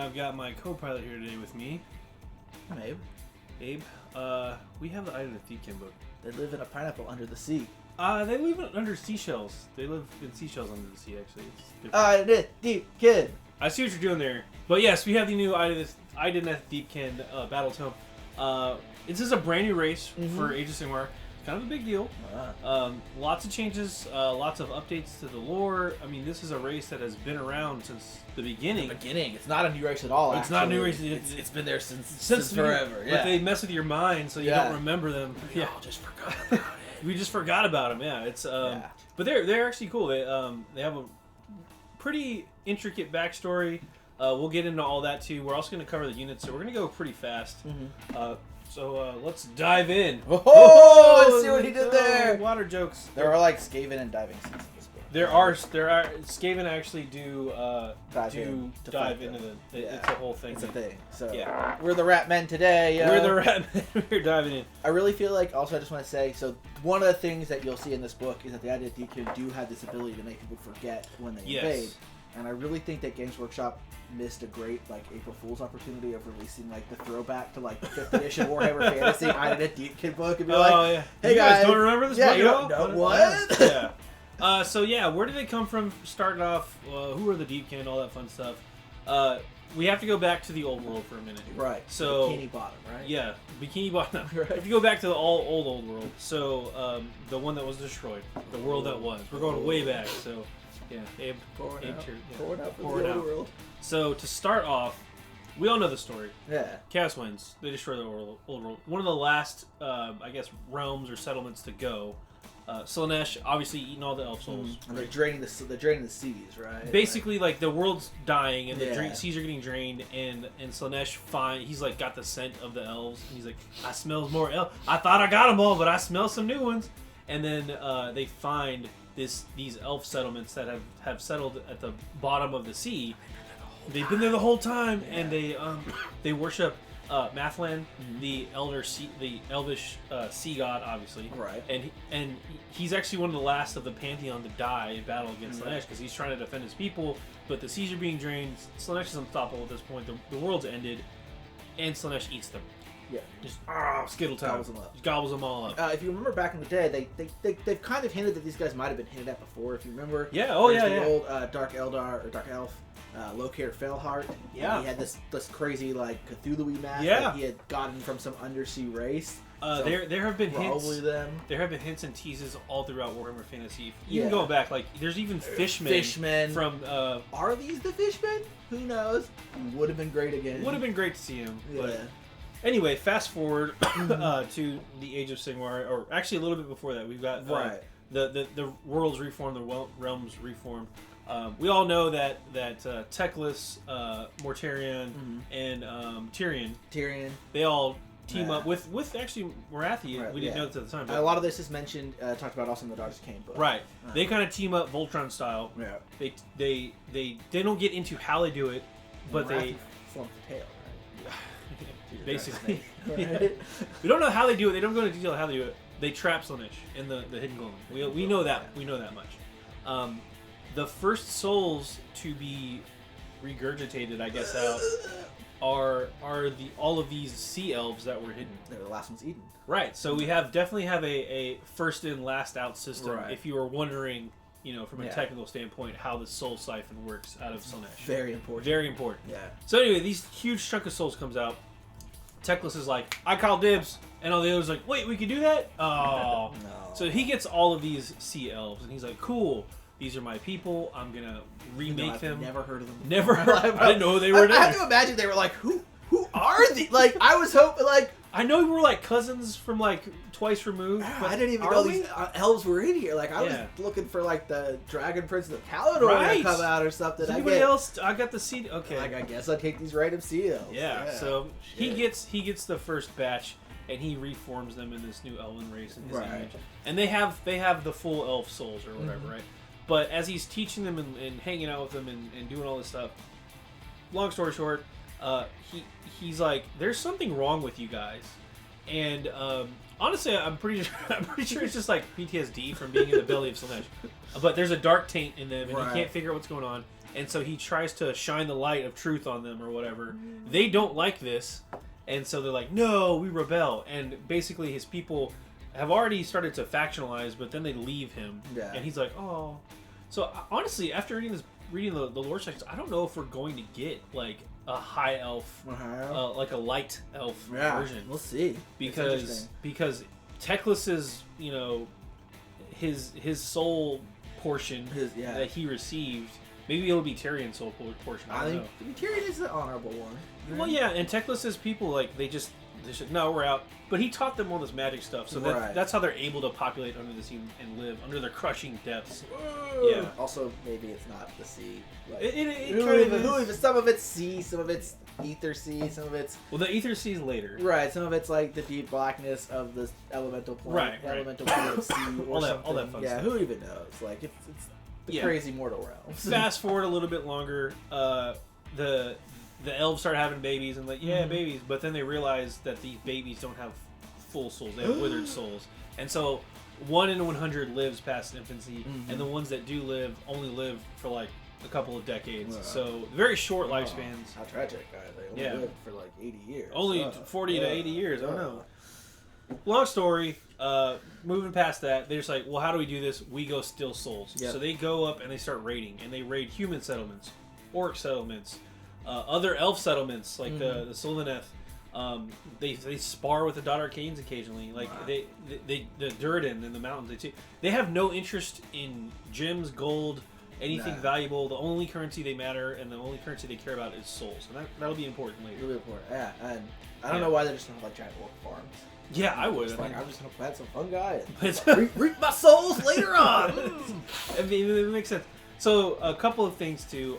I've got my co-pilot here today with me. I'm Abe. Abe, we have the Idoneth Deepkin book. They live in a pineapple under the sea. They live under seashells. They live in seashells under the sea, actually. Idoneth Deepkin! I see what you're doing there. But yes, we have the new Idoneth Deepkin Battle Tome. This is a brand new race for Age of Sigmar. Kind of a big deal. Lots of changes, lots of updates to the lore. I mean, this is a race that has been around since the beginning. It's not a new race at all. It's not a new race. It's been there since forever. But they mess with your mind, so you don't remember them. We all just forgot about it. We just forgot about them. Yeah, it's but they're actually cool. They have a pretty intricate backstory. We'll get into all that too. We're also going to cover the units, so we're going to go pretty fast. So let's dive in. Oh, I see what he did there. Water jokes. There are like Skaven and diving scenes in this book. There are Skaven actually do dive into the it's a whole thing. It's a thing. So yeah, we're the rat men today. We're the rat men. We're diving in. I really feel like also I just want to say one of the things that you'll see in this book is that the Idoneth Deepkin do have this ability to make people forget when they invade. And I really think that Games Workshop missed a great April Fool's opportunity of releasing the throwback to the 5th edition Warhammer Fantasy Idoneth Deepkin book and be hey you guys don't remember this book you at all? Don't know what? Yeah. So yeah, where did they come from? Starting off, who are the Deepkin? All that fun stuff. We have to go back to the old world for a minute. Right. So Bikini Bottom, right? Yeah, Bikini Bottom. Right. If you go back to the old world, so the one that was destroyed, the world that was. We're going way baback. So. Yeah, Abe pouring out for the old world. So to start off, we all know the story. Yeah. Chaos wins. They destroy the old world. One of the last, I guess, realms or settlements to go. Slaanesh obviously eating all the elf souls. And they're draining the seas, right? Basically, the world's dying and the seas are getting drained, and Slaanesh he's got the scent of the elves. And he's like, I smell more elves. I thought I got them all, but I smell some new ones. And then they find these elf settlements that have settled at the bottom of the sea. They've been there the whole time, and they worship Mathlan, the elvish sea god, obviously. Right. And he's actually one of the last of the pantheon to die in battle against Slaanesh because he's trying to defend his people. But the seas are being drained. Slaanesh is unstoppable at this point. The world's ended, and Slaanesh eats them. Yeah, just skittle gobbles them up. Just gobbles them all up. If you remember back in the day, they've kind of hinted that these guys might have been hinted at before. If you remember, the old Dark Eldar or Dark Elf, Lokir Felheart. Yeah, he had this crazy Cthulhu-y mask that he had gotten from some undersea race. There have been probably hints. Them. There have been hints and teases all throughout Warhammer Fantasy. Even going back, there's even fishmen from. Are these the fishmen? Who knows? Would have been great again. Would have been great to see him. Yeah. But anyway, fast forward to the Age of Sigmar, or actually a little bit before that. We've got the worlds reformed, the realms reformed. We all know that Teclis, Mortarion, and Tyrion, they all team up with actually Morathi. Right, we didn't know this at the time. But a lot of this is mentioned, talked about also in the Daughters of Cain book. Right. They kind of team up Voltron style. Yeah. They don't get into how they do it, but they form the tail. Basically, right? We don't know how they do it. They don't go into detail how they do it. They trap Slaanesh in the hidden golem. We know that. We know that much. The first souls to be regurgitated, I guess, out are all of these sea elves that were hidden. They're the last ones eaten. Right. So we definitely have a first in last out system. Right. If you were wondering, from a technical standpoint, how the soul siphon works out of Slaanesh. Very important. Very important. Yeah. So anyway, these huge chunk of souls comes out. Teclis is like, I call dibs, and all the others like, wait, we can do that? Oh. No. So he gets all of these sea elves, and he's like, cool, these are my people. I'm gonna remake them. Never heard of them. Never heard. I didn't know who they were. I have to imagine they were like, who are these? I was hoping I know we were cousins from twice removed. But I didn't even know these elves were in here. I was looking for the Dragon Prince of Kalador to come out or something. Does anybody else? I got the sea. Okay. I guess I'd take these random sea elves. Yeah. So he gets the first batch, and he reforms them in this new elven race in his image. And they have the full elf souls or whatever, right? But as he's teaching them and hanging out with them and doing all this stuff, long story short, he's like, there's something wrong with you guys. And honestly, I'm pretty sure it's just PTSD from being in the belly of Slaanesh. But there's a dark taint in them, and he can't figure out what's going on. and so he tries to shine the light of truth on them or whatever. They don't like this, and so they're like, no, we rebel. And basically his people have already started to factionalize, but then they leave him, and he's like, oh. So honestly, after reading the lore sections, I don't know if we're going to get like a high elf, like a light elf version. We'll see. Because Teclis's, his soul portion that he received, maybe it'll be Tyrion's soul portion. I don't know. Tyrion is the honorable one. Right? Well, yeah, and Teclis's people, like, they said, no, we're out. But he taught them all this magic stuff, so that's how they're able to populate under the sea and live under their crushing depths. Whoa. Yeah. Also, maybe it's not the sea. Like, it some of it's sea, some of it's ether sea, some of it's... Well, the ether sea is later. Right, some of it's like the deep blackness of the elemental planet, elemental planet sea or something. All that fun stuff. Who even knows? Like, it's the crazy mortal realms. Fast forward a little bit longer, the elves start having babies and babies, but then they realize that these babies don't have full souls; they have withered souls, and so 1 in 100 lives past infancy, and the ones that do live only live for like a couple of decades. So very short lifespans. How tragic! They only lived for like 80 years. Only 40 to 80 years. I don't know. Long story. Moving past that, they're just like, well, how do we do this? We go steal souls. Yep. So they go up and they start raiding, and they raid human settlements, orc settlements. Other elf settlements like the Sylvaneth, they spar with the Dot Arcanes occasionally. Like the Durden in the mountains, they have no interest in gems, gold, anything valuable. The only currency they matter and the only currency they care about is souls, and that'll be important later. Really important. Yeah, and I don't know why they just don't have like giant orc farms. Yeah, I would. I'm just gonna plant some fungi and reap my souls later on. I mean, it makes sense. So a couple of things too.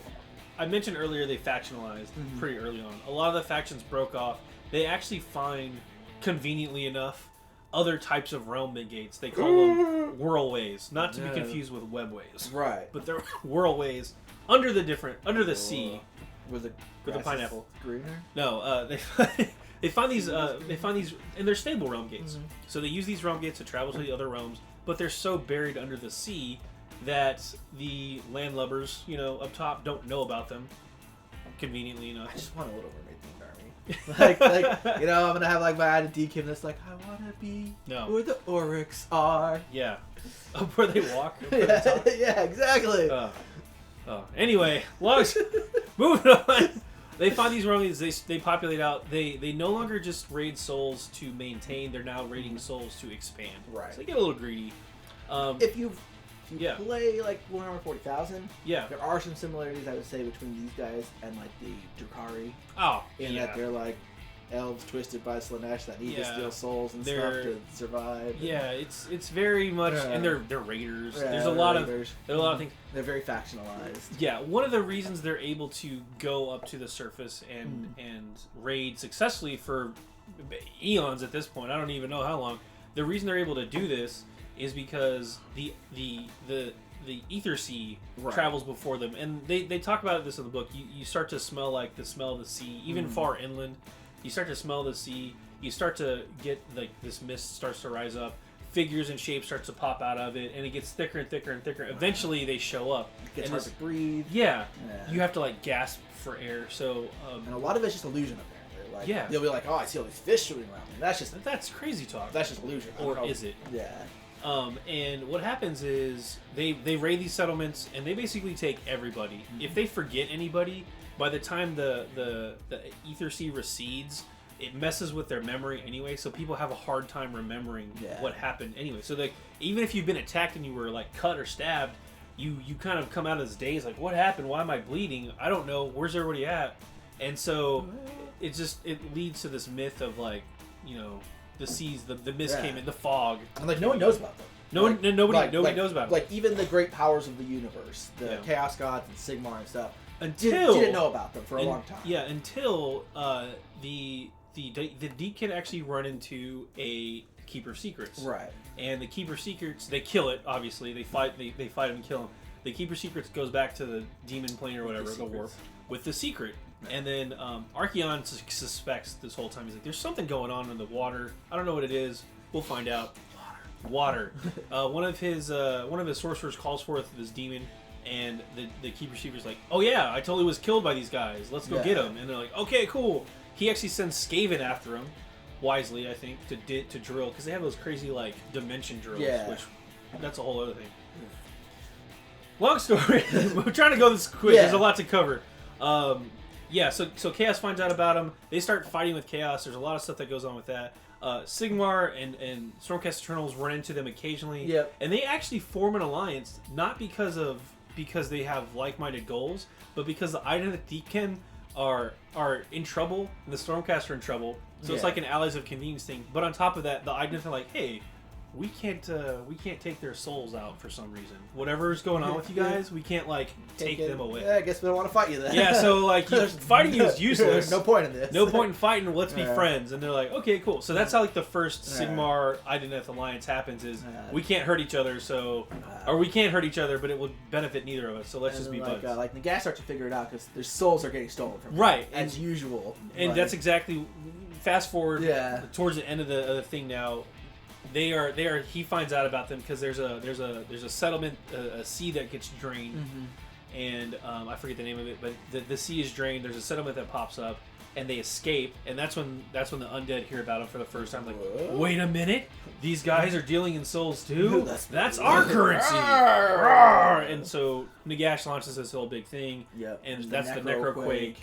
I mentioned earlier they factionalized pretty early on. A lot of the factions broke off. They actually find, conveniently enough, other types of realm gates. They call them whirlways, not to be confused with webways. Right. But they're whirlways under the sea. With the pineapple. Greener? No, they find these and they're stable realm gates. So they use these realm gates to travel to the other realms, but they're so buried under the sea that the landlubbers, up top, don't know about them. Conveniently enough. I just want a little mermaid themed army. like, I'm gonna have like my Idoneth Deepkin that's like, I wanna be where the Oryx are. Yeah. Where they walk. Yeah, exactly. Anyway, moving on. They find these realms. They populate out. They no longer just raid souls to maintain. They're now raiding souls to expand. Right. So they get a little greedy. If you play like Warhammer 40,000, there are some similarities I would say between these guys and like the Drukhari. In that they're like elves twisted by Slaanesh that need to steal souls and stuff to survive. Yeah, it's very much, and they're raiders. There's a lot of things. They're very factionalized. Yeah, one of the reasons they're able to go up to the surface and raid successfully for eons at this point, I don't even know how long. The reason they're able to do this is because the ether sea travels before them, and they talk about this in the book. You start to smell like the smell of the sea, even far inland. You start to smell the sea. You start to get like this mist starts to rise up. Figures and shapes starts to pop out of it, and it gets thicker and thicker and thicker. Eventually, they show up. It gets hard to breathe. Yeah, you have to like gasp for air. So and a lot of it's just illusion apparently. Like, they'll be like, "Oh, I see all these fish swimming around me." That's crazy talk. That's just illusion. Or is it? Yeah. And what happens is they raid these settlements and they basically take everybody. If they forget anybody, by the time the ether sea recedes, it messes with their memory anyway. So people have a hard time remembering what happened anyway. So even if you've been attacked and you were like cut or stabbed, you kind of come out of this daze like, what happened? Why am I bleeding? I don't know. Where's everybody at? And so it leads to this myth of like, the seas, the mist came in, the fog. And like no one knows about them. Nobody knows about them. Like even the great powers of the universe, the Chaos Gods and Sigmar and stuff, until didn't know about them for a long time. Yeah, until the Deepkin actually run into a Keeper of Secrets. Right. And the Keeper of Secrets, they kill it. Obviously, they fight him and kill him. The Keeper of Secrets goes back to the demon plane or whatever, the warp, with the secret. And then Archeon suspects this whole time. He's like, "There's something going on in the water. I don't know what it is. We'll find out." Water. One of his sorcerers calls forth this demon, and the keeper receiver's like, oh yeah, I totally was killed by these guys. Let's go get them. And they're like, okay, cool. He actually sends Skaven after him, wisely, I think, to drill, because they have those crazy like dimension drills, which that's a whole other thing. Long story. We're trying to go this quick. There's a lot to cover. So Chaos finds out about him. They start fighting with Chaos. There's a lot of stuff that goes on with that. Sigmar and Stormcast Eternals run into them occasionally. And they actually form an alliance, not because they have like-minded goals, but because the Idoneth Deepkin are in trouble and the Stormcast are in trouble. So it's like an allies of convenience thing. But on top of that, the Idoneth are like, hey, we can't take their souls out for some reason. Whatever's going on with you guys, we can't like take them away. Yeah, I guess we don't want to fight you then. Yeah, so like fighting you is useless. There's no point in this. No point in fighting. Let's be friends. And they're like, okay, cool. So that's how like the first Sigmar Idoneth alliance happens. Is we can't hurt each other, or we can't hurt each other, but it will benefit neither of us. So let's just be buds. Like Nagash starts to figure it out because their souls are getting stolen from them. Right, as usual. And that's exactly. Fast forward towards the end of the thing now. They are. He finds out about them because there's a settlement, a sea that gets drained, and I forget the name of it, but the sea is drained. There's a settlement that pops up, and they escape, and that's when the undead hear about them for the first time. Like, wait a minute, these guys are dealing in souls too. That's our currency. And so Nagash launches this whole big thing, and that's the Necroquake.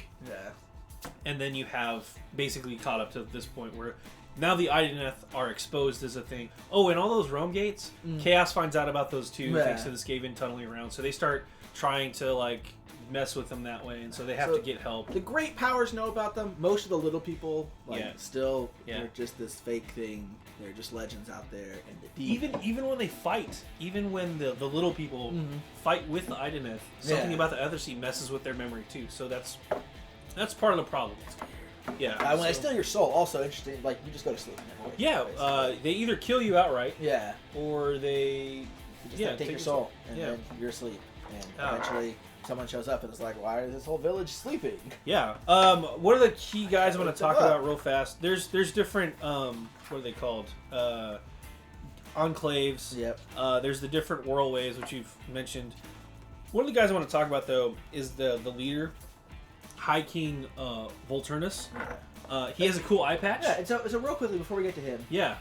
And then you have basically caught up to this point where. Now the Idoneth are exposed as a thing. Oh, and all those roam gates, Chaos finds out about those too, thanks to the Skaven tunneling around. So they start trying to like mess with them that way, and so they have to get help. The great powers know about them. Most of the little people, still, they're just this fake thing. They're just legends out there. And even when they fight, even when the little people fight with the Idoneth, something about the other sea messes with their memory too. So that's part of the problem. Yeah. When they steal your soul, also interesting. Like you just go to sleep. They either kill you outright. Or they just take your soul, and then you're asleep, and eventually someone shows up and it's like, why is this whole village sleeping? Yeah. What are the key guys I want to talk about real fast? There's different what are they called? Enclaves. There's the different whirlways which you've mentioned. One of the guys I want to talk about though is the leader. High King Volturnus. He has a cool eye patch. Yeah, so real quickly before we get to him. Yeah.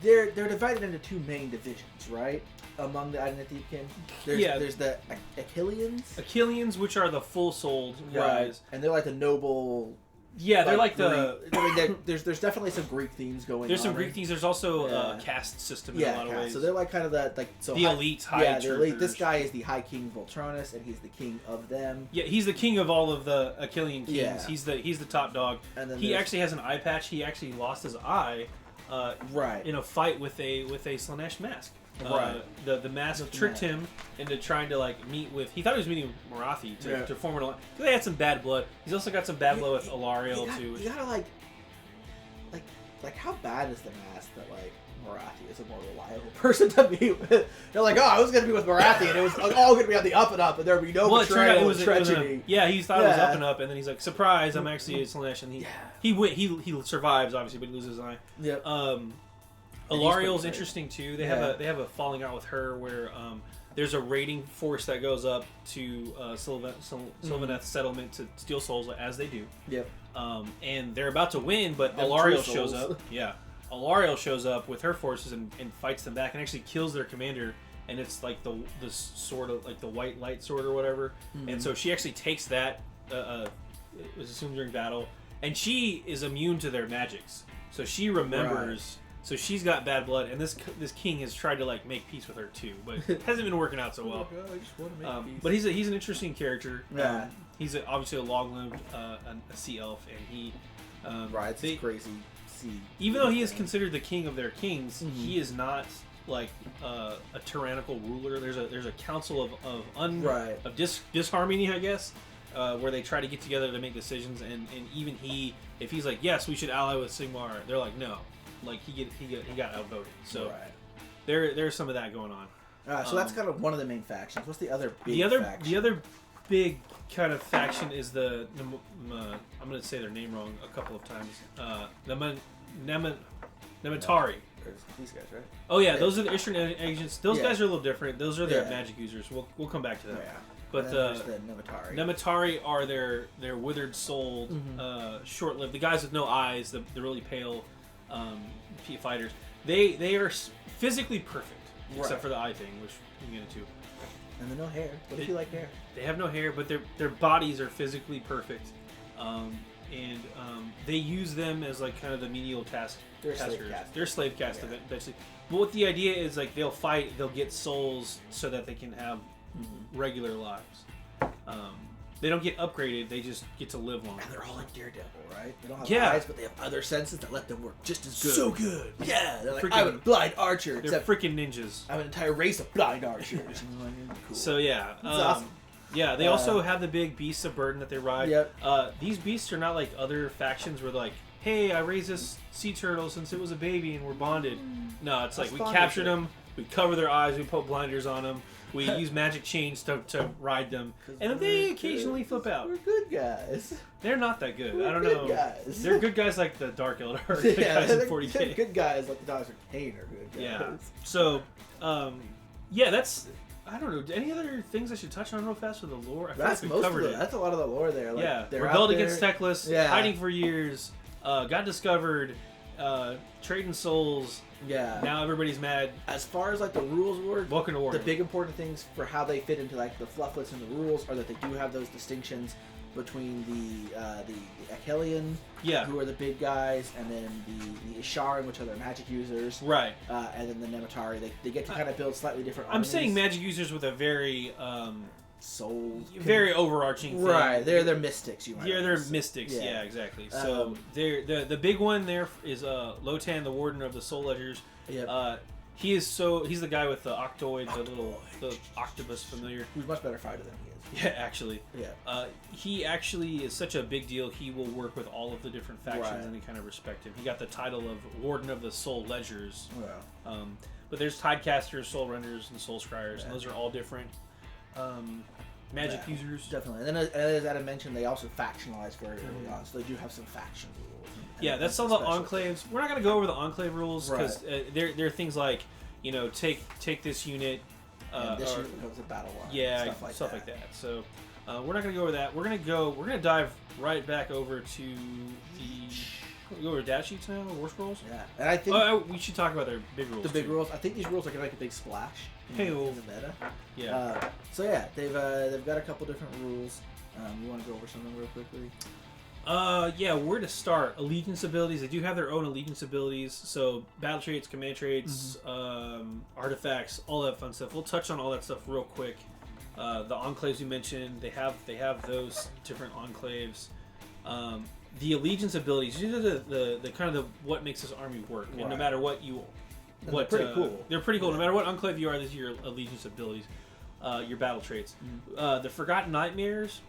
They're divided into two main divisions, right? Among the Idoneth Deepkin. There's the Achilleans. Achilleans, which are the full-souled guys. And they're like the noble... Yeah, they're like there's definitely some Greek themes going on. There's some Greek themes. There's also a caste system in a lot of ways. So they're like kind of the elite high the elite. This guy is the High King Volturnus, and he's the king of them. Yeah, he's the king of all of the Achillean kings. Yeah. He's the top dog. And then he actually has an eye patch. He actually lost his eye in a fight with a Slanesh mask. The mask tricked him into trying to like meet with. He thought he was meeting with Marathi to form an alliance. They had some bad blood. He's also got some bad blood with Alariel too. You gotta like how bad is the mask that like Marathi is a more reliable person to be with? They're like, oh, I was gonna be with Marathi, and it was all gonna be on the up and up, and there'd be no betrayal or treachery. He thought it was up and up, and then he's like, surprise, I'm actually a Slanesh, and he survives obviously, but he loses his eye. Alariel's interesting too. They have a falling out with her where there's a raiding force that goes up to Sylvaneth's settlement to steal souls as they do. And they're about to win, but Alariel shows up. Alariel shows up with her forces and fights them back and actually kills their commander. And it's like the sword of like the white light sword or whatever. And so she actually takes that. It was assumed during battle, and she is immune to their magics. So she remembers. So she's got bad blood, and this king has tried to like make peace with her too, but it hasn't been working out so well. I just want to make peace. But he's an interesting character. He's obviously a long-lived a sea elf, and he rides this crazy sea. Even though he is considered the king of their kings, he is not like a tyrannical ruler. There's a council of disharmony, I guess, where they try to get together to make decisions, and even if he's like, yes, we should ally with Sigmar, they're like, no. Like he got outvoted, so there's some of that going on. So that's kind of one of the main factions. What's the other big faction? The other big kind of faction is I'm going to say their name wrong a couple of times. Nematari. These guys, right? Oh yeah, those are the Eastern agents. Those guys are a little different. Those are their magic users. We'll come back to that. But the Nematari. Nematari are their withered souled, short-lived. The guys with no eyes, the really pale fighters. They are physically perfect, except for the eye thing, which we can get into. And the no hair. What if you like hair? They have no hair, but their bodies are physically perfect, they use them as like kind of the menial task. They're slave cast eventually. But what the idea is, like, they'll fight, they'll get souls so that they can have regular lives. They don't get upgraded, they just get to live longer. And they're all like Daredevil, right? They don't have eyes, but they have other senses that let them work just as good. So good! Yeah, they're like, I'm a blind archer. They're freaking ninjas. I have an entire race of blind archers. Cool. So yeah. That's awesome. Yeah, they also have the big beasts of burden that they ride. Yep. These beasts are not like other factions where like, hey, I raised this sea turtle since it was a baby and we're bonded. No, it's like we captured them, we cover their eyes, we put blinders on them, we use magic chains to ride them, and then they occasionally flip out. We're good guys. They're not that good. I don't good know. Guys. They're good guys like the Dark Eldar. Good guys in 40K. They're good guys like the Dogs of Cain are good guys. Yeah. So, that's. I don't know. Any other things I should touch on real fast with the lore? I feel like we covered it. That's a lot of the lore there. Like, yeah. They're Rebelled out there. against Teclis. Hiding for years. Got discovered. Trading souls. Yeah. Now everybody's mad. As far as like the rules were, welcome to war. The big important things for how they fit into like the flufflets and the rules are that they do have those distinctions between the Achelian, who are the big guys, and then the Isharan, which are their magic users, right? And then the Nematari. They get to kind of build slightly different I'm armies. saying magic users with a very souls, very overarching thing. Right? They're mystics. They're mystics. Yeah, exactly. So the big one there is Lotan, the Warden of the Soul Ledgers. Yep. He's the guy with the octoid, the octopus familiar. Who's much better fighter than he is. Yeah, actually. Yeah. He actually is such a big deal. He will work with all of the different factions, and they kind of respect him. He got the title of Warden of the Soul Ledgers. Wow. But there's Tidecasters, Soul Renders, and Soul Scryers, and those are all different magic users. Definitely. And then, as Adam mentioned, they also factionalize very early on, so they do have some faction rules. Yeah, that's all the enclaves. We're not going to go over the enclave rules because they're things like, take this unit. This unit becomes a battle line. Yeah, stuff like that. So we're not going to go over that. We're going to dive right back over to the. Go over to data sheets now, or War Scrolls. Yeah, and I think we should talk about their big rules. The big rules. I think these rules are going to make a big splash in the meta. Yeah. So yeah, they've got a couple different rules. You want to go over some of them real quickly? Yeah, where to start? Allegiance abilities. They do have their own allegiance abilities. So battle traits, command traits, artifacts, all that fun stuff. We'll touch on all that stuff real quick. The enclaves you mentioned, they have those different enclaves. The allegiance abilities. These are the kind of the what makes this army work. And no matter what you, they're pretty cool. They're pretty cool. No matter what enclave you are, these are your allegiance abilities, your battle traits. The Forgotten Nightmares.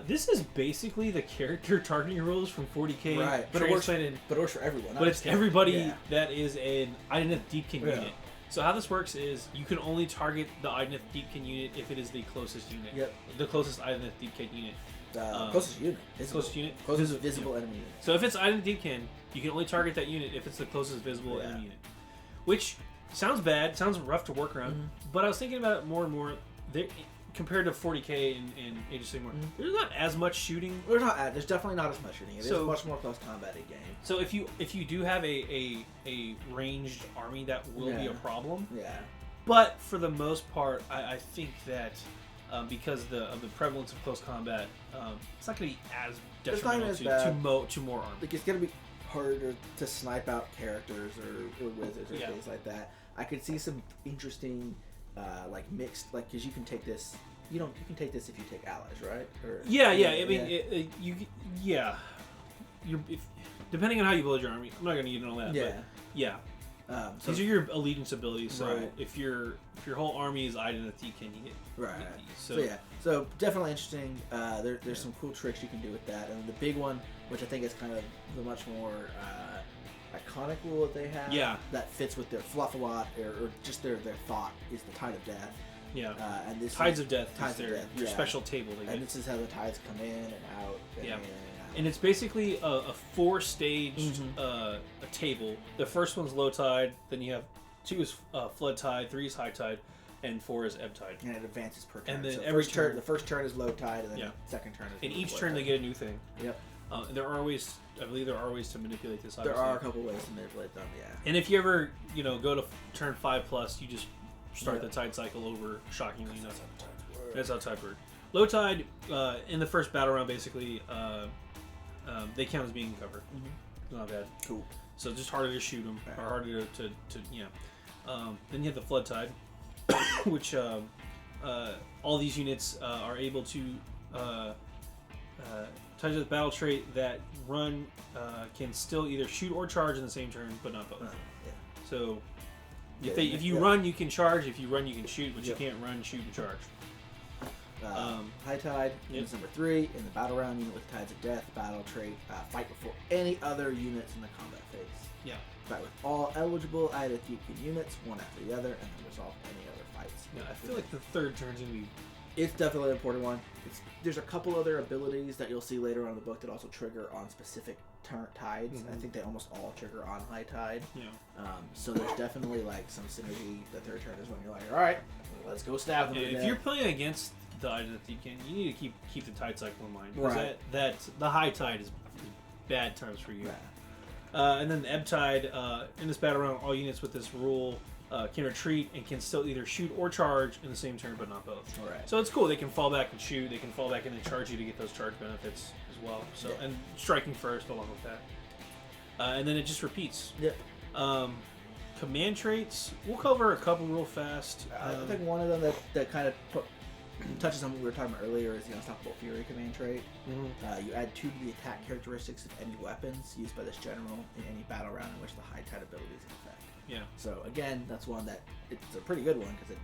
This is basically the character targeting rules from 40K, right? But it works for everyone. But it's everybody that is an Idoneth Deepkin unit. So how this works is you can only target the Idoneth Deepkin unit if it is the closest unit. Yep. The closest Idoneth Deepkin unit. Closest unit. Closest visible enemy unit. So if it's Idoneth Deepkin, you can only target that unit if it's the closest visible enemy unit. Which sounds bad, sounds rough to work around, but I was thinking about it more and more. Compared to 40K and Age of Sigmar, there's not as much shooting. There's definitely not as much shooting. It is much more close combat game. So if you do have a ranged army, that will be a problem. Yeah. But for the most part, I think that because of the prevalence of close combat, it's not going to be as detrimental to more army. Like, it's going to be harder to snipe out characters or wizards or things like that. I could see some interesting. Mixed, because you can take this. You can take this if you take allies, right? Depending on how you build your army, I'm not going to get into all that. Yeah. But these are your allegiance abilities. So if your whole army is Idoneth Deepkin, you get these. So definitely interesting. There's some cool tricks you can do with that, and the big one, which I think is kind of the much more iconic rule that they have that fits with their fluff a lot or just their thought is the Tide of Death. And this Tides of Death is your special table. And this is how the tides come in and out. And it's basically a 4-staged a table. The first one's low tide, then you have 2 is flood tide, 3 is high tide. and 4 is ebb tide. And it advances per turn. And then so every turn, the first turn is low tide, and then the second turn is. And each turn they get a new thing. Yep. There are ways. I believe there are ways to manipulate this. Obviously. There are a couple ways to manipulate them. Yeah. And if you ever, go to turn 5+, you just start the tide cycle over. Shockingly enough, that's how tides work. Low tide in the first battle round, basically, they count as being covered. Mm-hmm. Not bad. Cool. So just harder to shoot them, or harder to then you have the flood tide, which all these units are able to touch the battle trait that run can still either shoot or charge in the same turn, but not both. So if you run, you can charge. If you run, you can shoot, but you can't run, shoot, and charge. High tide is number 3 in the battle round unit with Tides of Death battle trait. Fight before any other units in the combat phase. Yeah. Fight with all eligible Idoneth Deepkin units, one after the other, and then resolve any other fights. Yeah, I feel like the third turn's gonna be. It's definitely an important one. There's a couple other abilities that you'll see later on in the book that also trigger on specific tides. Mm-hmm. I think they almost all trigger on high tide. Yeah. So there's definitely like some synergy. The third turn is when you're like, all right, let's go stab them. If you're playing against the Idoneth Deepkin, you need to keep the tide cycle in mind. Right. That's the high tide is bad times for you. Right. And then the ebb tide in this battle round, all units with this rule can retreat and can still either shoot or charge in the same turn, but not both. Right. So it's cool. They can fall back and shoot. They can fall back and then charge you to get those charge benefits as well. So and striking first along with that. And then it just repeats. Yeah. Command traits. We'll cover a couple real fast. I think one of them that kind of touches on what we were talking about earlier is the Unstoppable Fury command trait. Mm-hmm. You add 2 to the attack characteristics of any weapons used by this general in any battle round in which the high tide ability is in effect. Yeah. So again, that's one that it's a pretty good one because it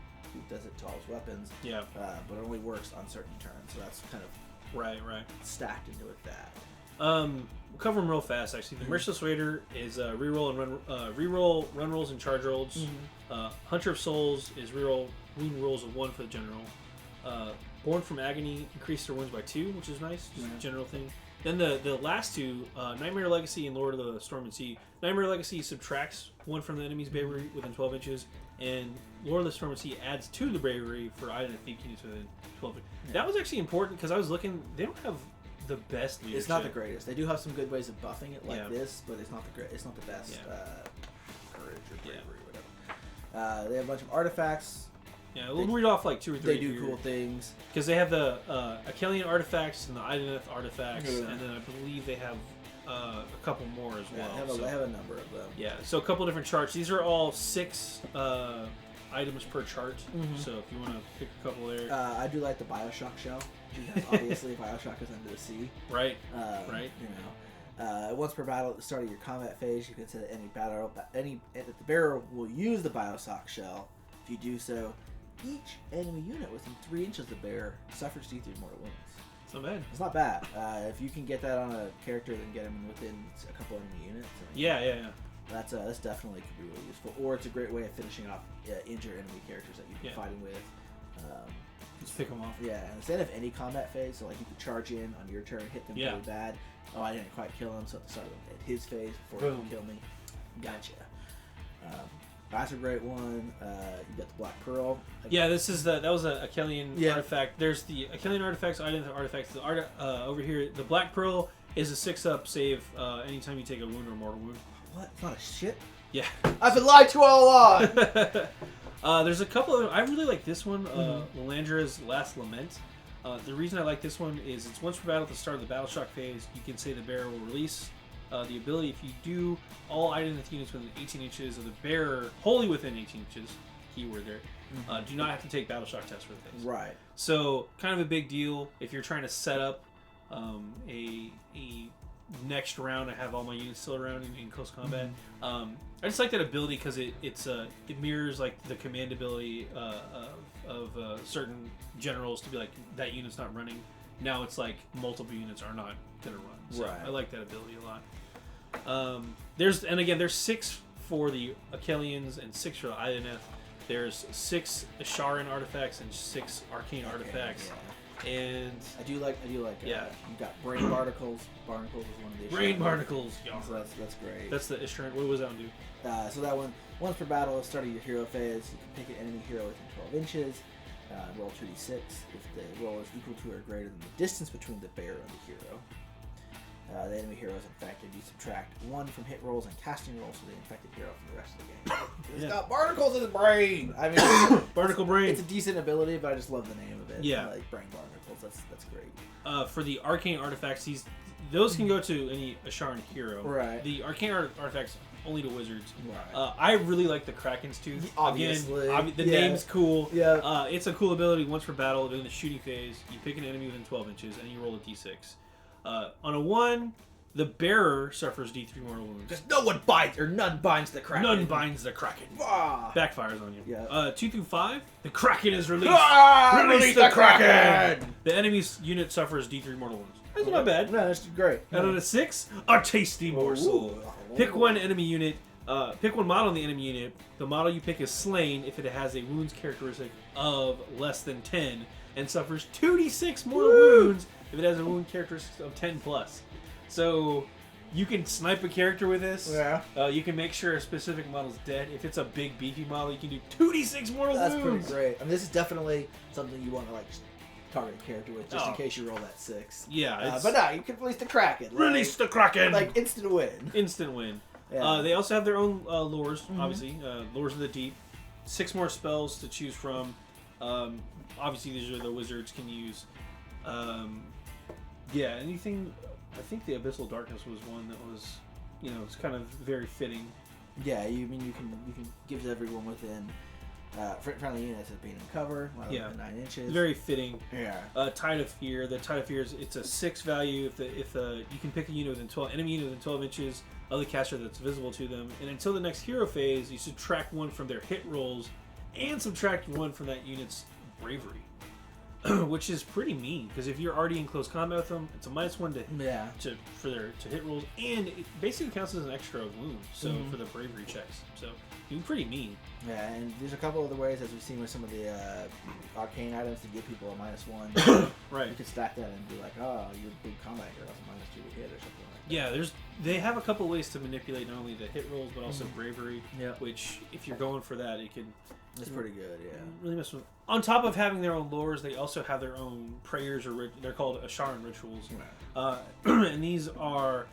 does it to all his weapons. Yeah. But it only works on certain turns, so that's kind of right stacked into it. That. We'll cover them real fast. Actually, the Merciless Raider is reroll and reroll run rolls and charge rolls. Mm-hmm. Hunter of Souls is reroll wound rolls of 1 for the general. Born from Agony increase their wounds by 2, which is nice, just a general thing. Then the last 2, Nightmare Legacy and Lord of the Storm and Sea. Nightmare Legacy subtracts 1 from the enemy's bravery within 12 inches, and Lord of the Storm and Sea adds 2 to the bravery for Idoneth Deepkin units within 12 inches. Yeah. That was actually important because I was looking, they don't have the best leadership. It's not the greatest. They do have some good ways of buffing it like this, but it's not the great. It's not the best courage or bravery or whatever. They have a bunch of artifacts. Yeah, we'll read off like 2 or 3. They do cool things. Because they have the Achillean artifacts and the Idoneth artifacts, and then I believe they have a couple more as well. They have a number of them. Yeah, so a couple different charts. These are all 6 items per chart, so if you want to pick a couple there. I do like the Bioshock shell, because obviously Bioshock is under the sea. Right, right. You know. Once per battle at the start of your combat phase, you can set the bearer will use the Bioshock shell. If you do so, each enemy unit within 3 inches of the bearer suffers D3 mortal wounds. It's not bad. It's not bad. If you can get that on a character, then get him within a couple enemy units. Yeah. That's definitely could be really useful. Or it's a great way of finishing off injured enemy characters that you've been fighting with. Just pick them off. Yeah, and instead of any combat phase, so like you could charge in on your turn, hit them really bad. Oh, I didn't quite kill him, so at the start of his phase before he can kill me. Gotcha. That's a great one. You got the Black Pearl. Yeah, that was an Achillean artifact. There's the Achillean artifacts, Idoneth artifacts. Over here, the Black Pearl is a 6-up save anytime you take a wound or mortal wound. What? It's not a shit? Yeah. I've been lied to all along! There's a couple of them. I really like this one, Lalandra's Last Lament. The reason I like this one is it's once per battle at the start of the battle shock phase, you can say the bearer will release the ability if you do all Idoneth units within 18 inches of the bearer, wholly within 18 inches, keyword there, do not have to take battle shock tests for the phase. Right. So, kind of a big deal if you're trying to set up a next round. I have all my units still around in close combat. I just like that ability because it mirrors like the command ability of certain generals to be like, that unit's not running. Now it's like multiple units are not gonna run. So I like that ability a lot. There's 6 for the Achilleans and 6 for the Idoneth. There's 6 Asharan artifacts and 6 arcane artifacts. And I do like. Yeah. You got brain barnacles. Barnacles is one of the brain barnacles. Yeah. So that's great. That's the Ishran. What was that one do? So that one, once per battle, at the start of your hero phase, you can pick an enemy hero within 12 inches. Roll 2d6 if the roll is equal to or greater than the distance between the bear and the hero. The enemy hero is infected. You subtract 1 from hit rolls and casting rolls for the infected hero from the rest of the game. It's got barnacles in his brain. I mean, barnacle brain. It's a decent ability, but I just love the name of it. Yeah, I like brain barnacles. That's great. For the arcane artifacts, those can go to any Asharan hero. Right. The arcane artifacts only to wizards. Right. I really like the Krakens too. Obviously. Again, the name's cool. Yeah. It's a cool ability. Once per battle, during the shooting phase, you pick an enemy within 12 inches and you roll a d6. On a 1, the bearer suffers d3 mortal wounds. Because none binds the Kraken. None binds the Kraken. Backfires on you. Yeah. 2 through 5, the Kraken is released. Release the Kraken! The enemy's unit suffers d3 mortal wounds. That's not bad. No, that's great. And on a 6, a tasty morsel. Pick one enemy unit. Pick one model in the enemy unit. The model you pick is slain if it has a wounds characteristic of less than 10 and suffers 2d6 mortal wounds if it has a wound characteristic of 10 plus. So you can snipe a character with this. Yeah. You can make sure a specific model's dead. If it's a big beefy model, you can do 2d6 mortal wounds. That's pretty great. I mean, this is definitely something you want to like target a character with, just in case you roll that 6. Yeah. But no, you can release the Kraken. Release the Kraken! Like instant win. Instant win. Yeah. They also have their own lores, obviously. Lores of the Deep. 6 more spells to choose from. Obviously, these are the wizards can use. Anything. I think the Abyssal Darkness was one that was, it's kind of very fitting. Yeah, you can give everyone within friendly units as being in cover. Within 9 inches. Very fitting. Yeah. Tide of Fear. The Tide of Fear it's a 6 value. If you can pick a unit within 12 enemy unit within 12 inches of the caster that's visible to them, and until the next hero phase, you subtract 1 from their hit rolls, and subtract 1 from that unit's bravery. Which is pretty mean, because if you're already in close combat with them, it's a -1 to hit rolls, and it basically counts as an extra wound. So for the bravery checks, so you're pretty mean. Yeah, and there's a couple other ways, as we've seen with some of the arcane items, to give people a -1. Right. You could stack that and be like, oh, your big combat hero has a -2 to hit or something like that. Yeah, they have a couple ways to manipulate not only the hit rolls but also bravery. Yeah. Which, if you're going for that, it can. It's pretty good, yeah. Really mess with. On top of having their own lores, they also have their own prayers, or they're called Asharan rituals. Right. And these are,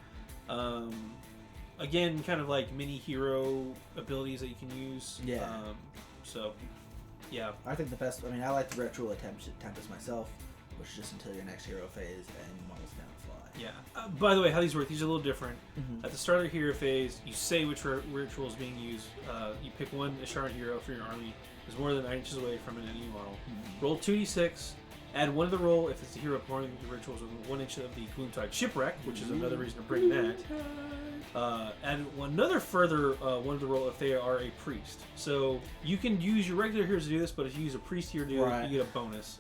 again, kind of like mini hero abilities that you can use. Yeah. Yeah. I think the best. I mean, I like the ritual Tempest myself, which is just until your next hero phase and models down fly. Yeah. By the way, how these work? These are a little different. At the start of the hero phase, you say which ritual is being used. You pick one Asharan hero for your army. Is more than 9 inches away from an enemy model. Roll 2d6. Add 1 to the roll if it's the hero performing the rituals within 1 inch of the Gloomtide Shipwreck, which is another reason to bring that. Add another further 1 to the roll if they are a priest. So you can use your regular heroes to do this, but if you use a priest hero to do it, you get a bonus.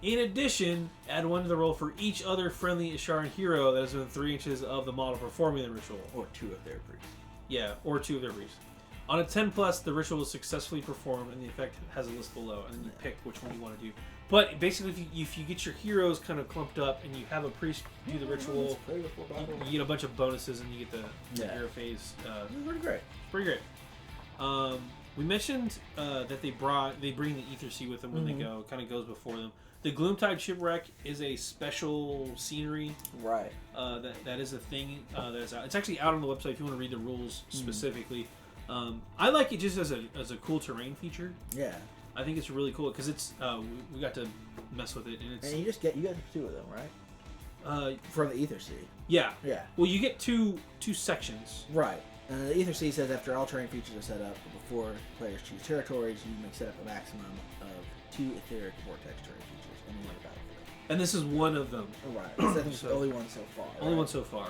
In addition, add 1 to the roll for each other friendly Asharan hero that is within 3 inches of the model performing the ritual. Or 2 of their priests. Yeah, or 2 of their priests. On a 10+, the ritual is successfully performed, and the effect has a list below, and then you pick which one you want to do. But basically, if you get your heroes kind of clumped up, and you have a priest do the ritual, you get a bunch of bonuses, and you get the hero phase. Pretty great. Pretty great. We mentioned that they bring the Ether Sea with them when they go. It kind of goes before them. The Gloomtide Shipwreck is a special scenery. Right. That is a thing that is out. It's actually out on the website if you want to read the rules specifically. I like it just as a cool terrain feature. Yeah. I think it's really cool because it's we got to mess with it, and it's. And you get 2 of them, right? For the Ether Sea. Yeah. Yeah. Well, you get two sections. Right. And the Ether Sea says after all terrain features are set up, before players choose territories, you may set up a maximum of 2 etheric vortex terrain features and 1 battlefield. And this is one of them. Right. I think it's the only one so far. Only one so far.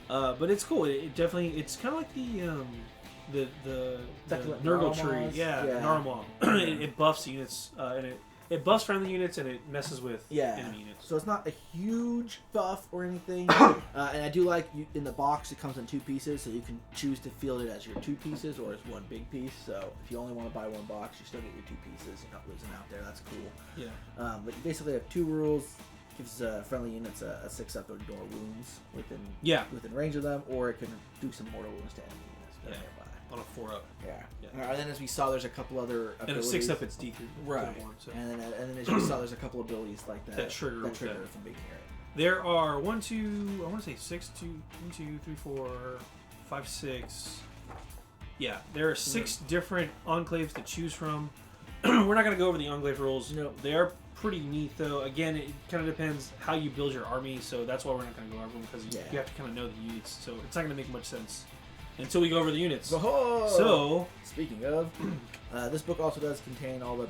Yeah. But it's cool. It definitely. It's kind of like the Nurgle tree. Yeah. Narwhal. It buffs units, and It buffs friendly units and it messes with enemy units. So it's not a huge buff or anything. And I do like in the box it comes in 2 pieces, so you can choose to field it as your 2 pieces or as 1 big piece. So if you only want to buy 1 box, you still get your 2 pieces. You're not losing out there. That's cool. Yeah. But you basically have 2 rules. Gives friendly units a 6-up or door wounds within range of them, or it can do some mortal wounds to enemy units that are nearby. On a 4-up. Yeah. And then as we saw, there's a couple other abilities. And a 6-up, it's D3. Right. And then as we saw, there's a couple abilities like that. That trigger from being carried. There are 1, 2, I want to say 6, 2, 1, 2, 3, 4, 5, 6. Yeah, there are 6 different enclaves to choose from. We're not going to go over the enclave rules. No. They are pretty neat, though. Again, it kind of depends how you build your army, so that's why we're not going to go over them, because you have to kind of know the units, so it's not going to make much sense until we go over the units. Oh! So, speaking of, this book also does contain all the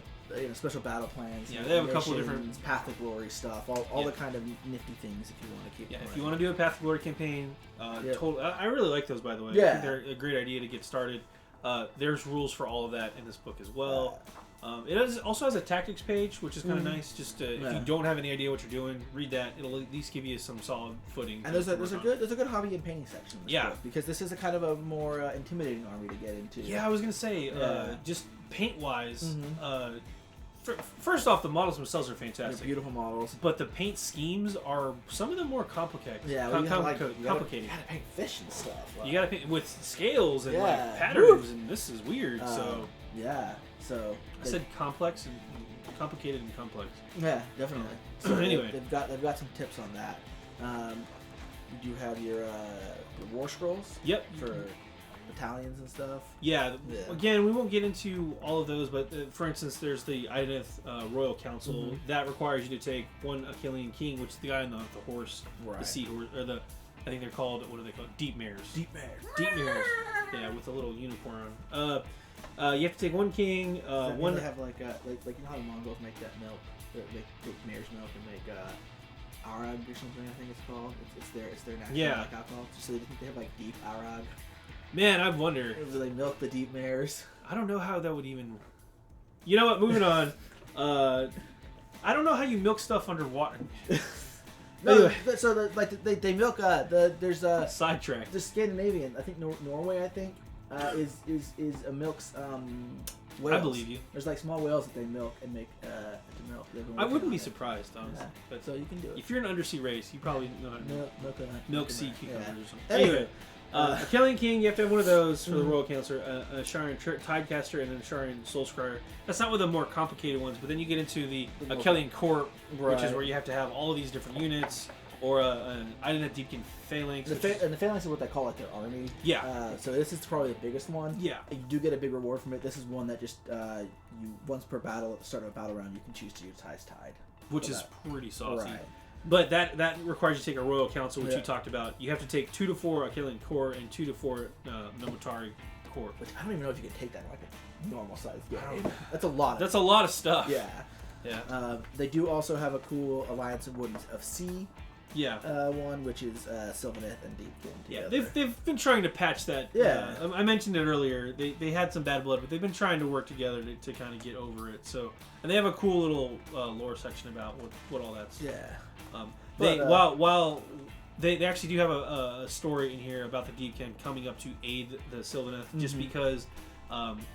special battle plans. Yeah, they have a couple of different Path to Glory stuff, all the kind of nifty things if you want to keep. Yeah, if you want to do a Path to Glory campaign, I really like those, by the way. Yeah. I think they're a great idea to get started. There's rules for all of that in this book as well. It also has a tactics page, which is kind of nice. Just if you don't have any idea what you're doing, read that. It'll at least give you some solid footing. And there's a good hobby and painting section. In this book, because this is a kind of a more intimidating army to get into. Yeah, I was gonna say just paint wise. First off, the models themselves are fantastic. They're beautiful models, but the paint schemes are some of them more complicated. Yeah, complicated. You gotta paint fish and stuff. You gotta paint with scales and like patterns, and this is weird. So I said complex and complicated and complex. Yeah, definitely. So anyway, they've got some tips on that. You do have your war scrolls. Yep. For battalions and stuff. Yeah. Again, we won't get into all of those, but for instance, there's the Idoneth Royal Council that requires you to take 1 Achillean King, which is the guy on the horse, the sea horse, or I think they're called, what are they called? Deep mares. Deep mares. Yeah, with a little unicorn on. You have to take 1 king. One. They have like you know how the Mongols make that milk? They take mare's milk and make arag or something. I think it's called. It's their national alcohol. So they have like deep arag. Man, I wonder. Do they milk the deep mares? I don't know how that would even. You know what? Moving on. I don't know how you milk stuff underwater. No, so they milk. There's sidetrack. The Scandinavian. I think Norway. I think is milks whales. I believe you. There's like small whales that they milk and make to milk. I wouldn't be surprised, honestly. Yeah. But so you can do it. If you're an undersea race, you probably know how to milk sea cucumbers or something. Anyway. Achillean King, you have to have one of those for the Royal Counselor, a Sharian Tidecaster, and then a Sharian Soulscryer. That's not one of the more complicated ones, but then you get into the Achillean Court, which is where you have to have all of these different units, or an Idoneth Deepkin Phalanx. And the Phalanx is what they call like their army. Yeah. So this is probably the biggest one. Yeah. You do get a big reward from it. This is one that just, you once per battle, at the start of a battle round, you can choose to utilize Tide. Which is pretty saucy. Right. But that requires you to take a Royal Council, which you talked about. You have to take 2 to 4 Achillean Core and 2 to 4 Nomotari Core. Which I don't even know if you can take that in like a normal size game. That's a lot. That's a lot of stuff. Yeah. Yeah. They do also have a cool alliance of Woods of Sea. Yeah. One which is Sylvaneth and Deepkin. Yeah, they've been trying to patch that. Yeah. I mentioned it earlier. They had some bad blood, but they've been trying to work together to kind of get over it. So, and they have a cool little lore section about what all that's. Yeah. While they actually do have a story in here about the Deepkin coming up to aid the Sylvaneth, just because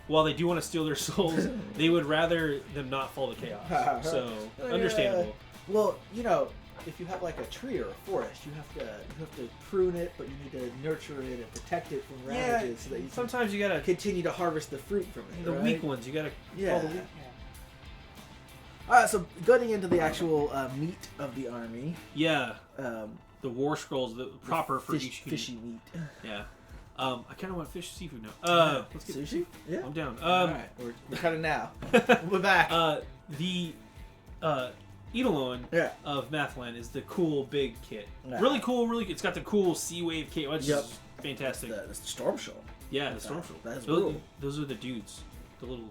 while they do want to steal their souls, they would rather them not fall to chaos. So understandable. Well, you know, if you have like a tree or a forest, you have to prune it, but you need to nurture it and protect it from ravages. So that you sometimes you gotta continue to harvest the fruit from it. The weak ones, you gotta. Yeah. Alright, so getting into the actual meat of the army. Yeah. The war scrolls, the proper for each fishy meat. Yeah. I kind of want seafood now. Let's get sushi. Yeah, I'm down. Alright, we're kind of now. We're back. The Eidolon of Mathland is the cool big kit. Really cool. Really, it's got the cool Sea Wave kit, which is fantastic. That's the Storm Shoal. Yeah, the Storm Shoal. That's cool. Those are the dudes. The little